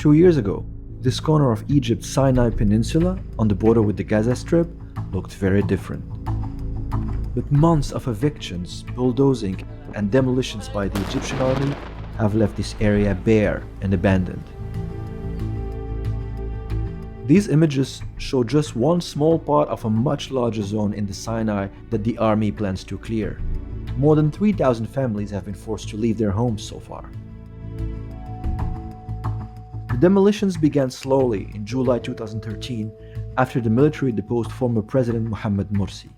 2 years ago, this corner of Egypt's Sinai Peninsula, on the border with the Gaza Strip, looked very different. But months of evictions, bulldozing, and demolitions by the Egyptian army have left this area bare and abandoned. These images show just one small part of a much larger zone in the Sinai that the army plans to clear. More than 3,000 families have been forced to leave their homes so far. The demolitions began slowly in July 2013 after the military deposed former President Mohammed Morsi.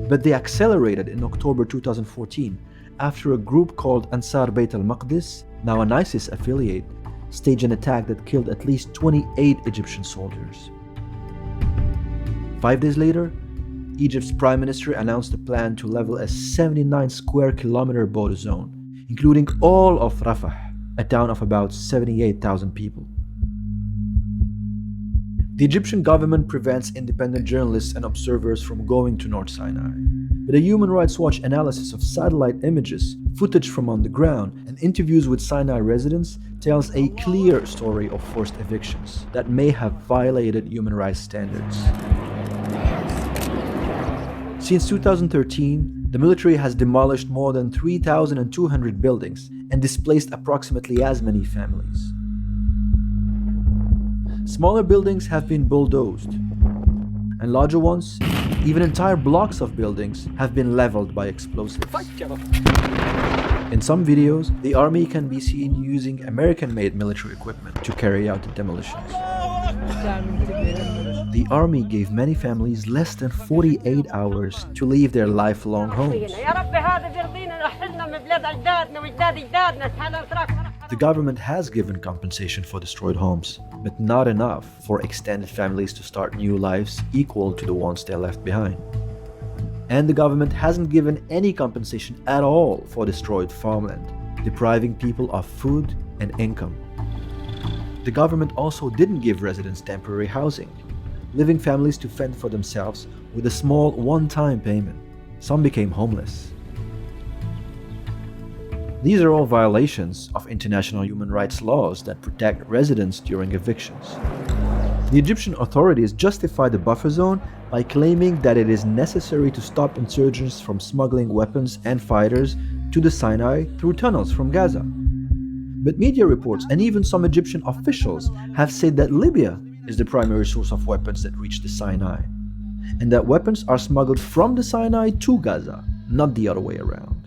But they accelerated in October 2014 after a group called Ansar Bayt al-Maqdis, now an ISIS affiliate, staged an attack that killed at least 28 Egyptian soldiers. 5 days later, Egypt's Prime Minister announced a plan to level a 79 square kilometer border zone, including all of Rafah, a town of about 78,000 people. The Egyptian government prevents independent journalists and observers from going to North Sinai. But a Human Rights Watch analysis of satellite images, footage from on the ground, and interviews with Sinai residents tells a clear story of forced evictions that may have violated human rights standards. Since 2013, the military has demolished more than 3,200 buildings and displaced approximately as many families. Smaller buildings have been bulldozed, and larger ones, even entire blocks of buildings, have been leveled by explosives. In some videos, the army can be seen using American-made military equipment to carry out the demolitions. The army gave many families less than 48 hours to leave their lifelong homes. The government has given compensation for destroyed homes, but not enough for extended families to start new lives equal to the ones they left behind. And the government hasn't given any compensation at all for destroyed farmland, depriving people of food and income. The government also didn't give residents temporary housing, leaving families to fend for themselves with a small one-time payment. Some became homeless. These are all violations of international human rights laws that protect residents during evictions. The Egyptian authorities justify the buffer zone by claiming that it is necessary to stop insurgents from smuggling weapons and fighters to the Sinai through tunnels from Gaza. But media reports and even some Egyptian officials have said that Libya is the primary source of weapons that reach the Sinai, and that weapons are smuggled from the Sinai to Gaza, not the other way around.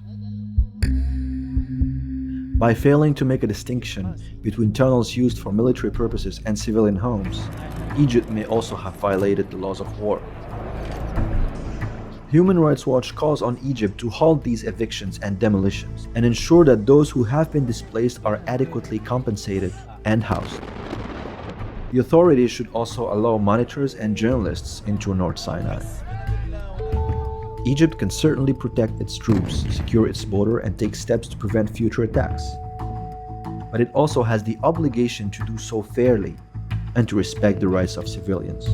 By failing to make a distinction between tunnels used for military purposes and civilian homes, Egypt may also have violated the laws of war. Human Rights Watch calls on Egypt to halt these evictions and demolitions and ensure that those who have been displaced are adequately compensated and housed. The authorities should also allow monitors and journalists into North Sinai. Egypt can certainly protect its troops, secure its border, and take steps to prevent future attacks. But it also has the obligation to do so fairly and to respect the rights of civilians.